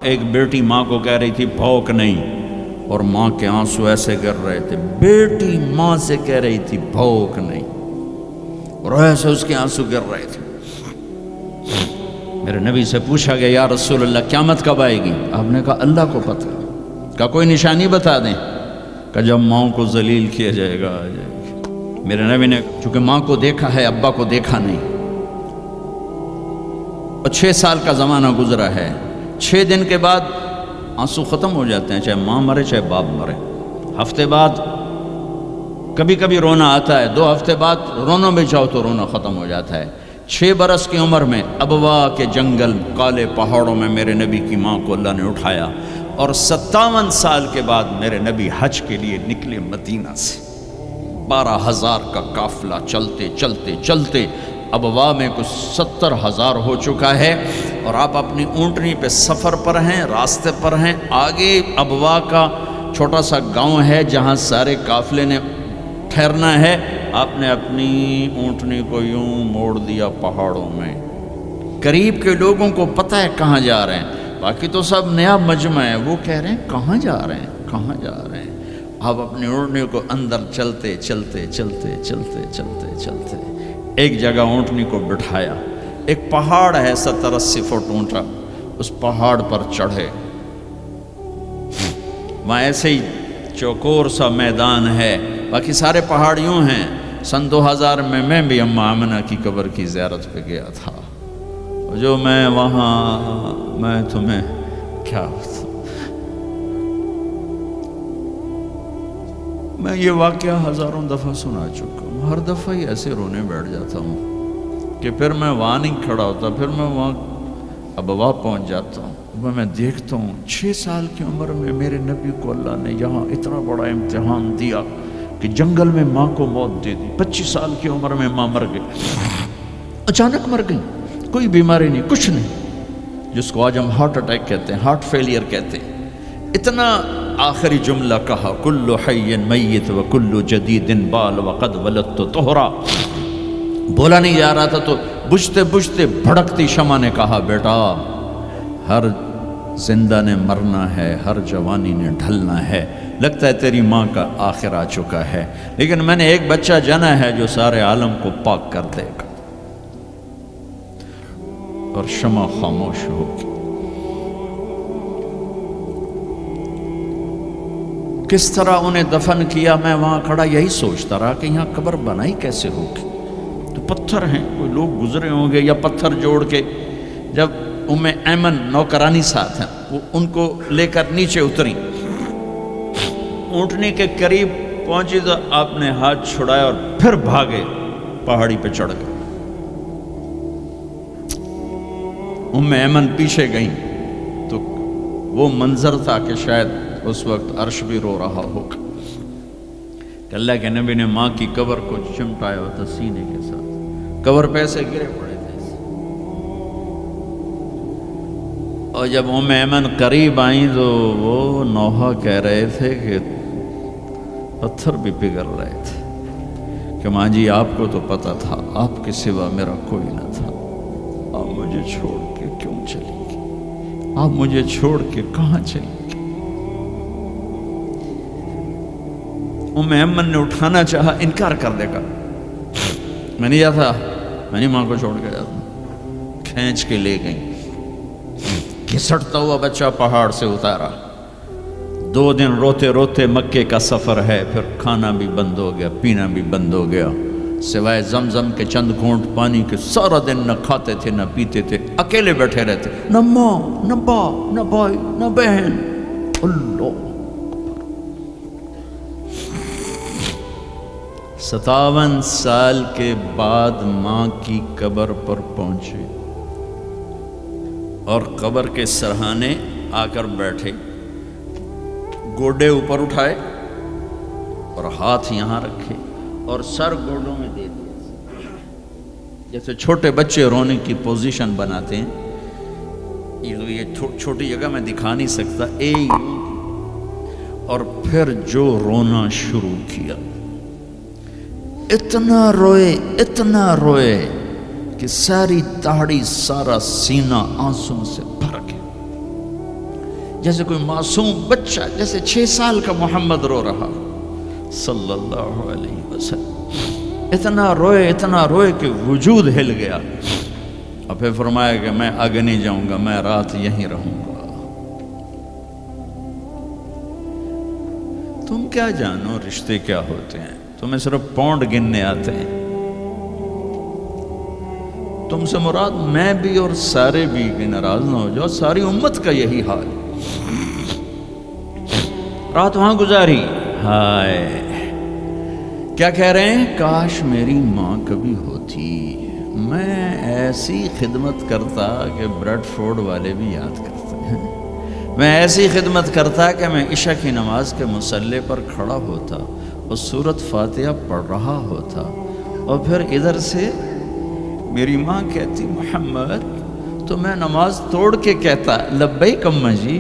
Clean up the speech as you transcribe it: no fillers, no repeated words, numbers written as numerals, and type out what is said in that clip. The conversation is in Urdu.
ایک بیٹی ماں کو کہہ رہی تھی بھوک نہیں، اور ماں کے آنسو ایسے گر رہے تھے۔ بیٹی ماں سے کہہ رہی تھی بھوک نہیں، اور ایسے اس کے آنسو گر رہے تھے۔ میرے نبی سے پوچھا گیا یا رسول اللہ قیامت کب آئے گی؟ آپ نے کہا اللہ کو پتہ۔ کہا کوئی نشانی بتا دیں؟ کہ جب ماں کو ذلیل کیا جائے گا آ جائے گی۔ میرے نبی نے چونکہ ماں کو دیکھا ہے ابا کو دیکھا نہیں، اور 6 سال کا زمانہ گزرا ہے، 6 دن کے بعد آنسو ختم ہو جاتے ہیں، چاہے ماں مرے چاہے باپ مرے۔ ہفتے بعد کبھی کبھی رونا آتا ہے، 2 ہفتے بعد رونا بھی چاہو تو رونا ختم ہو جاتا ہے۔ 6 برس کی عمر میں ابوا کے جنگل کالے پہاڑوں میں میرے نبی کی ماں کو اللہ نے اٹھایا، اور 57 سال کے بعد میرے نبی حج کے لیے نکلے مدینہ سے۔ 12,000 کا قافلہ چلتے چلتے چلتے ابوا میں کچھ 70,000 ہو چکا ہے، اور آپ اپنی اونٹنی پہ سفر پر ہیں، راستے پر ہیں۔ آگے ابوا کا چھوٹا سا گاؤں ہے جہاں سارے قافلے نے ٹھہرنا ہے۔ آپ نے اپنی اونٹنی کو یوں موڑ دیا پہاڑوں میں۔ قریب کے لوگوں کو پتہ ہے کہاں جا رہے ہیں، باقی تو سب نیا مجمع ہے، وہ کہہ رہے ہیں کہاں جا رہے ہیں کہاں جا رہے ہیں۔ آپ اپنی اونٹنی کو اندر چلتے چلتے چلتے چلتے چلتے چلتے ایک جگہ اونٹنی کو بٹھایا۔ ایک پہاڑ ہے 70-80 فٹ اونچا، اس پہاڑ پر چڑھے۔ وہاں ایسے ہی چوکور سا میدان ہے، باقی سارے پہاڑ یوں ہیں۔ سن 2000 میں بھی اماں آمنہ کی قبر کی زیارت پہ گیا تھا، جو میں وہاں میں تمہیں کیا میں یہ واقعہ ہزاروں دفعہ سنا چکا ہوں، ہر دفعہ ہی ایسے رونے بیٹھ جاتا ہوں کہ پھر میں وہاں نہیں کھڑا ہوتا، پھر میں وہاں ابوا پہنچ جاتا ہوں۔ میں دیکھتا ہوں 6 سال کی عمر میں میرے نبی کو اللہ نے یہاں اتنا بڑا امتحان دیا کہ جنگل میں ماں کو موت دے دی۔ 25 سال کی عمر میں ماں مر گئی، اچانک مر گئی، کوئی بیماری نہیں، کچھ نہیں، جس کو آج ہم ہارٹ اٹیک کہتے ہیں، ہارٹ فیلئر کہتے ہیں۔ اتنا آخری جملہ کہا کل حی میت و کل جدید بال وقد ولدت طہرا۔ بولا نہیں جا رہا تھا تو بجھتے بجھتے بھڑکتی شمع نے کہا بیٹا ہر زندہ نے مرنا ہے، ہر جوانی نے ڈھلنا ہے، لگتا ہے تیری ماں کا آخر آ چکا ہے، لیکن میں نے ایک بچہ جنا ہے جو سارے عالم کو پاک کر دے گا۔ اور شمع خاموش ہوگی۔ کس طرح انہیں دفن کیا، میں وہاں کھڑا یہی سوچتا رہا کہ یہاں قبر بنائی کیسے ہوگی۔ تو پتھر ہیں، کوئی لوگ گزرے ہوں گے یا پتھر جوڑ کے۔ جب ایمن نوکرانی ساتھ ہیں، وہ ان کو لے کر نیچے اتری، اونٹنی کے قریب پہنچی تو آپ نے ہاتھ چھڑایا اور پھر بھاگے، پہاڑی پہ چڑھ گئے۔ ایمن پیچھے گئیں تو وہ منظر تھا کہ شاید اس وقت عرش بھی رو رہا ہوگا کہ اللہ کے نبی نے ماں کی قبر کو چمٹایا ہوتا سینے کے ساتھ، قبر پہ ایسے گرے پڑے تھے۔ اور جب ایمن قریب آئیں تو وہ نوحہ کہہ رہے تھے کہ پتھر بھی پگھل رہے تھے کہ ماں جی آپ کو تو پتہ تھا آپ کے سوا میرا کوئی نہ تھا، آپ مجھے چھوڑ کے کیوں چلی گئی، آپ مجھے چھوڑ کے کہاں چلی گئی۔ ایمن نے اٹھانا چاہا، انکار کر دے گا، میں نہیں جاتا، میں نہیں ماں کو چھوڑ کے جاتا۔ کھینچ کے لے گئیں، گھسٹتا ہوا بچہ پہاڑ سے اتارا۔ 2 دن روتے روتے مکے کا سفر ہے، پھر کھانا بھی بند ہو گیا، پینا بھی بند ہو گیا، سوائے زمزم کے چند گھونٹ پانی کے سارا دن نہ کھاتے تھے نہ پیتے تھے، اکیلے بیٹھے رہتے، نہ ماں نہ باپ نہ بھائی نہ بہن۔ اللہ 57 سال کے بعد ماں کی قبر پر پہنچے اور قبر کے سرہانے آ کر بیٹھے، گوڈے اوپر اٹھائے اور ہاتھ یہاں رکھے اور سر گوڈوں میں دے دیا، جیسے چھوٹے بچے رونے کی پوزیشن بناتے ہیں۔ یہ چھوٹی جگہ میں دکھا نہیں سکتا، اور پھر جو رونا شروع کیا، اتنا روئے کہ ساری داڑھی سارا سینہ آنسوں سے بھر گیا۔ جیسے کوئی معصوم بچہ، جیسے 6 سال کا محمد رو رہا صلی اللہ علیہ وسلم، اتنا روئے کہ وجود ہل گیا، اور پھر فرمایا کہ میں آگے نہیں جاؤں گا، میں رات یہیں رہوں گا۔ تم کیا جانو رشتے کیا ہوتے ہیں، تمہیں صرف پاؤنڈ گننے آتے ہیں۔ تم سے مراد میں بھی اور سارے بھی، کہ ناراض نہ ہو جاؤ، ساری امت کا یہی حال۔ رات وہاں گزاری، ہائے کیا کہہ رہے ہیں، کاش میری ماں کبھی ہوتی، میں ایسی خدمت کرتا کہ بریڈ فورڈ والے بھی یاد کرتے ہیں، میں ایسی خدمت کرتا کہ میں عشاء کی نماز کے مصلی پر کھڑا ہوتا اور سورۃ فاتحہ پڑھ رہا ہوتا، اور پھر ادھر سے میری ماں کہتی محمد، تو میں نماز توڑ کے کہتا لبیک اماں جی،